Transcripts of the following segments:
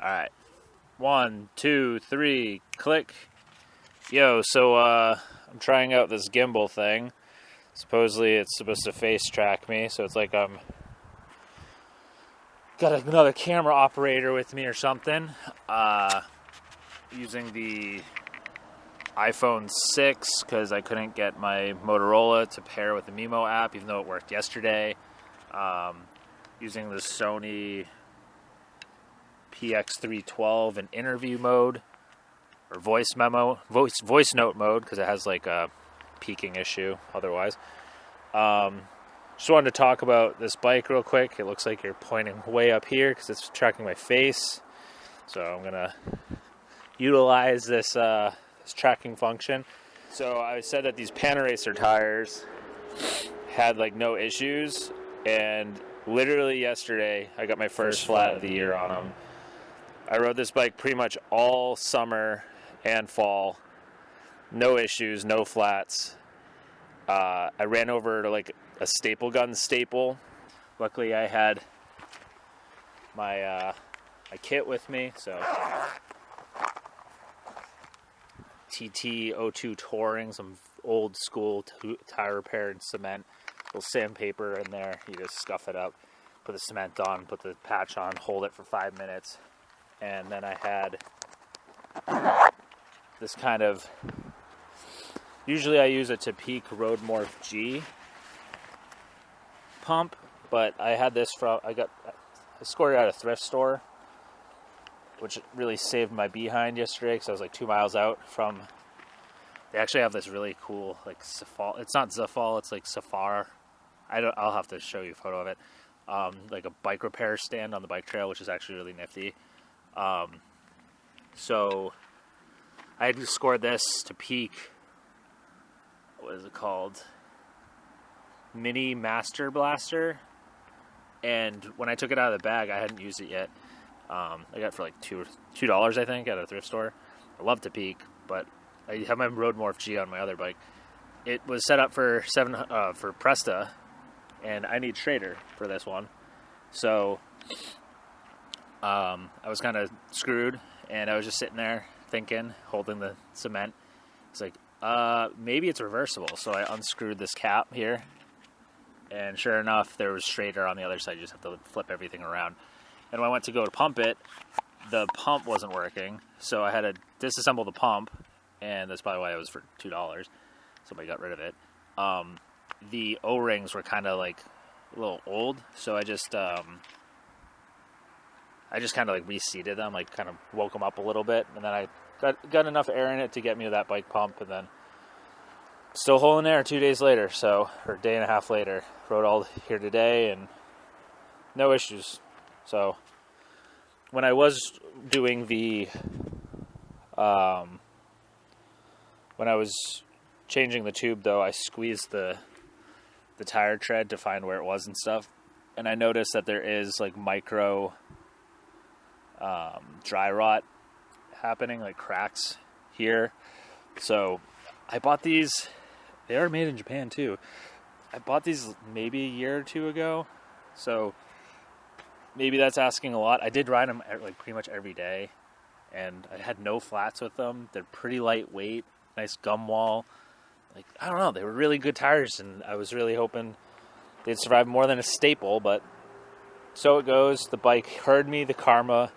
Alright. 1, 2, 3, click. Yo, so I'm trying out this gimbal thing. Supposedly it's supposed to face track me, so it's like I'm got another camera operator with me or something. Using the iPhone 6 because I couldn't get my Motorola to pair with the Mimo app, even though it worked yesterday. Using the Sony PX312 in interview mode or voice note mode because it has like a peaking issue otherwise. Just wanted to talk about this bike real quick. It looks like you're pointing way up here because it's tracking my face, so I'm gonna utilize this tracking function. So I said that these Panaracer tires had like no issues, and literally yesterday I got my first flat of the year on them. I rode this bike pretty much all summer and fall. No issues, no flats. I ran over to like a staple gun staple. Luckily I had my kit with me, so TT02 Touring, some old school tire repair and cement, little sandpaper in there. You just scuff it up, put the cement on, put the patch on, hold it for 5 minutes. And then I had this kind of, usually I use a Topeak Road Morph G pump, but I had this I scored it at a thrift store, which really saved my behind yesterday because I was like 2 miles out from. They actually have this really cool like Safal. It's not Zafal, it's like Safar. I'll have to show you a photo of it. Like a bike repair stand on the bike trail, which is actually really nifty. So I had scored this to peak. What is it called? Mini Master Blaster. And when I took it out of the bag, I hadn't used it yet. I got it for like $2, I think, at a thrift store. I love Topeak, but I have my Road Morph G on my other bike. It was set up for Presta, and I need Schrader for this one. So I was kind of screwed, and I was just sitting there thinking, holding the cement. It's like, maybe it's reversible. So I unscrewed this cap here, and sure enough, there was Schrader on the other side. You just have to flip everything around. And when I went to go to pump it, the pump wasn't working, so I had to disassemble the pump, and that's probably why it was for $2. Somebody got rid of it. The O-rings were kind of like a little old, so I just kind of like reseated them, like kind of woke them up a little bit, and then I got enough air in it to get me to that bike pump, and then still holding there 2 days later, or a day and a half later. Rode all here today, and no issues. So when I was doing when I was changing the tube, though, I squeezed the tire tread to find where it was and stuff, and I noticed that there is like micro dry rot happening, like cracks here. So I bought these. They are made in Japan too. I bought these maybe a year or two ago, so maybe that's asking a lot. I did ride them like pretty much every day, and I had no flats with them. They're pretty lightweight, nice gum wall. Like, I don't know, they were really good tires, and I was really hoping they'd survive more than a staple, but so it goes. The bike heard me, the karma,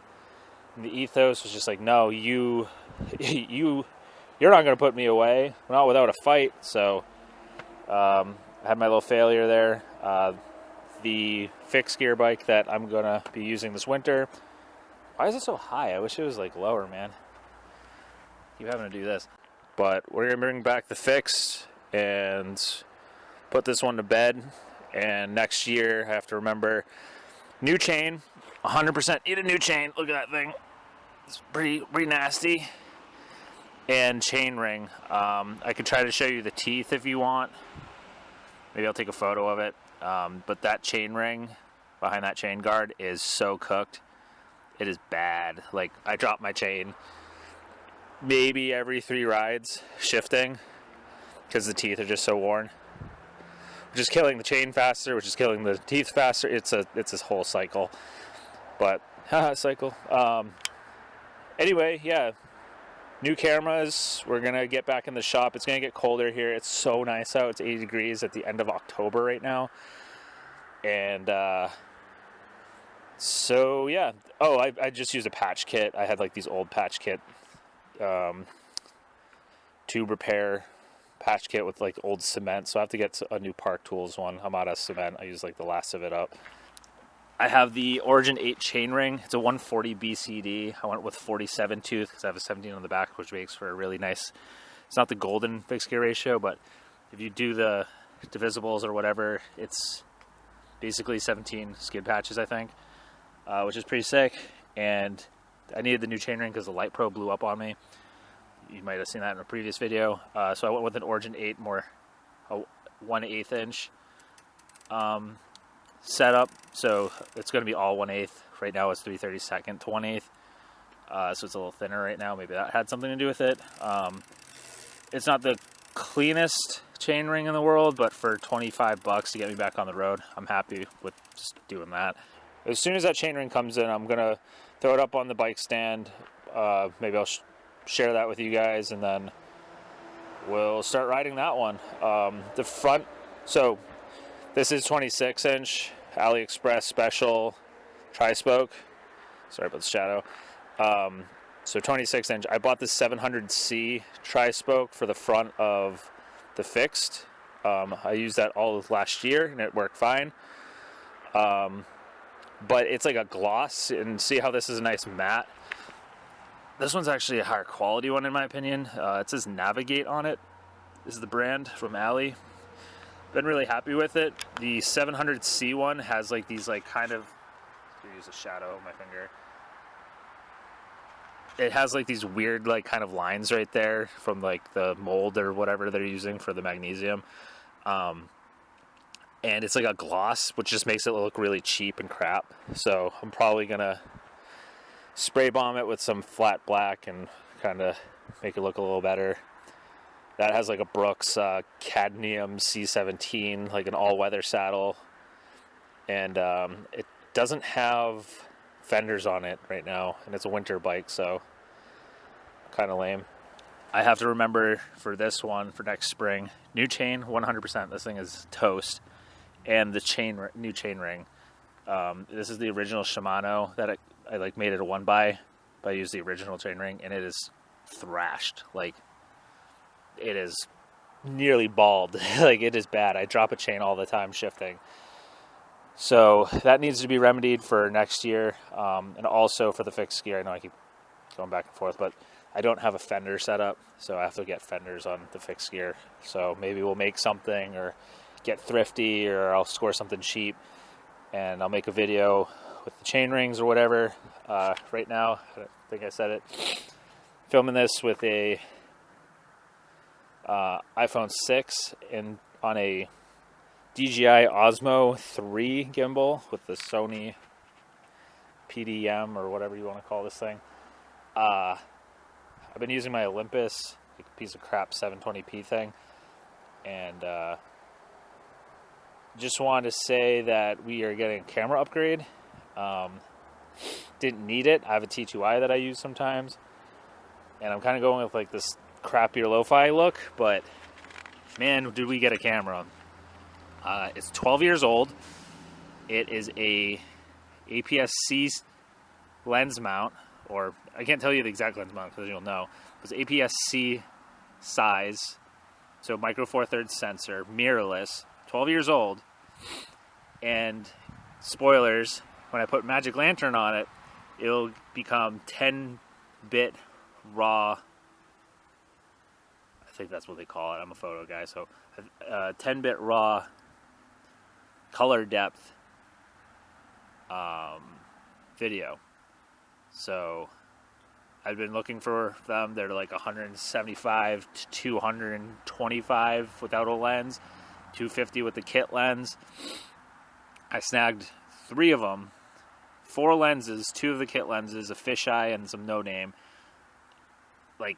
and the ethos was just like, no, you're not going to put me away, not without a fight. So I had my little failure there. The fixed gear bike that I'm going to be using this winter. Why is it so high? I wish it was like lower, man. Keep having to do this. But we're going to bring back the fixed and put this one to bed. And next year, I have to remember, new chain. 100% need a new chain. Look at that thing. It's pretty nasty. And chain ring. I could try to show you the teeth if you want. Maybe I'll take a photo of it. But that chain ring behind that chain guard is so cooked. It is bad. Like, I drop my chain maybe every 3 rides shifting because the teeth are just so worn. Which is killing the chain faster, which is killing the teeth faster. It's this whole cycle. But cycle. Anyway, yeah, new cameras. We're going to get back in the shop. It's going to get colder here. It's so nice out. It's 80 degrees at the end of October right now. And so, yeah. Oh, I just used a patch kit. I had like these old patch kit tube repair patch kit with like old cement. So I have to get a new Park Tools one. I'm out of cement. I use like the last of it up. I have the Origin 8 chainring. It's a 140 BCD. I went with 47 tooth because I have a 17 on the back, which makes for a really nice, it's not the golden fixed gear ratio, but if you do the divisibles or whatever, it's basically 17 skid patches, I think, which is pretty sick. And I needed the new chainring because the Light Pro blew up on me. You might have seen that in a previous video. So I went with an Origin 8, a 1/8 inch setup. So it's going to be all 1/8. Right now it's 3/32 to 1/8. So it's a little thinner right now. Maybe that had something to do with it. It's not the cleanest chainring in the world, but for $25 to get me back on the road, I'm happy with just doing that. As soon as that chainring comes in, I'm going to throw it up on the bike stand. Maybe I'll share that with you guys, and then we'll start riding that one. The front, so this is 26 inch AliExpress special tri-spoke. Sorry about the shadow. So 26 inch. I bought this 700C tri-spoke for the front of the fixed. I used that all of last year and it worked fine. But it's like a gloss, and see how this is a nice matte. This one's actually a higher quality one in my opinion. It says Navigate on it. This is the brand from Ali. Been really happy with it. The 700C one has like these like kind of, use a shadow of my finger. It has like these weird like kind of lines right there from like the mold or whatever they're using for the magnesium. And it's like a gloss, which just makes it look really cheap and crap. So I'm probably gonna spray bomb it with some flat black and kind of make it look a little better. That has like a Brooks cadmium C17, like an all-weather saddle. And it doesn't have fenders on it right now, and it's a winter bike, so kind of lame. I have to remember for this one, for next spring, new chain, 100%. This thing is toast. And the new chain ring. This is the original Shimano that I like made it a 1x, but I used the original chain ring, and it is thrashed. Like, it is nearly bald. Like, it is bad. I drop a chain all the time shifting. So that needs to be remedied for next year, and also for the fixed gear. I know I keep going back and forth, but I don't have a fender set up, so I have to get fenders on the fixed gear. So maybe we'll make something, or get thrifty, or I'll score something cheap, and I'll make a video with the chain rings or whatever. Right now, I don't think I said it, filming this with a iPhone 6 on a DJI Osmo 3 gimbal with the Sony PDM or whatever you want to call this thing. I've been using my Olympus, like a piece of crap 720p thing, and just wanted to say that we are getting a camera upgrade. Didn't need it. I have a T2i that I use sometimes, and I'm kind of going with like this crappier lo-fi look, but man, did we get a camera. It's 12 years old. It is a APS-C lens mount, or I can't tell you the exact lens mount because you'll know. It's APS-C size, so micro four thirds sensor, mirrorless, 12 years old, and spoilers, when I put Magic Lantern on it, it'll become 10-bit raw. I think that's what they call it. I'm a photo guy, so 10-bit raw color depth video. So I've been looking for them. They're like 175 to 225 without a lens, 250 with the kit lens. I snagged 3 of them, 4 lenses, 2 of the kit lenses, a fisheye and some no name, like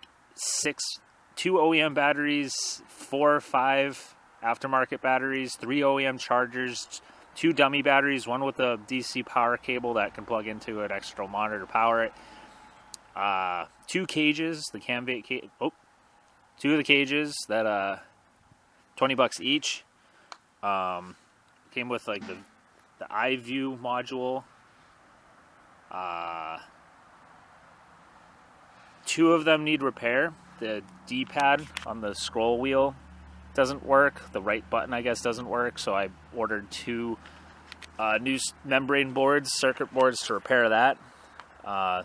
2 OEM batteries, 4 or 5 aftermarket batteries, 3 OEM chargers, 2 dummy batteries, one with a DC power cable that can plug into an external monitor to power it, 2 cages, the Camvate two of the cages that $20 each. Came with like the iView module. 2 of them need repair. The D-pad on the scroll wheel doesn't work. The right button, I guess, doesn't work. So I ordered 2 new membrane boards, circuit boards, to repair that.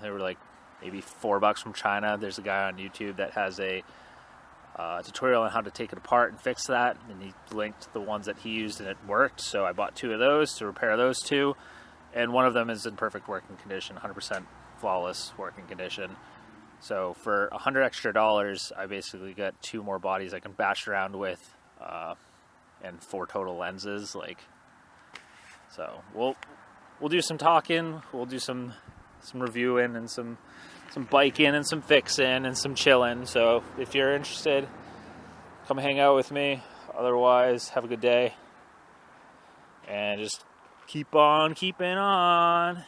They were like maybe $4 from China. There's a guy on YouTube that has a tutorial on how to take it apart and fix that, and he linked the ones that he used and it worked. So I bought 2 of those to repair those 2, and one of them is in perfect working condition, 100% flawless working condition. So for $100 extra, I basically got 2 more bodies I can bash around with, and 4 total lenses. So we'll do some talking, we'll do some reviewing and some biking and some fixing and some chilling. So if you're interested, come hang out with me. Otherwise, have a good day and just keep on keeping on.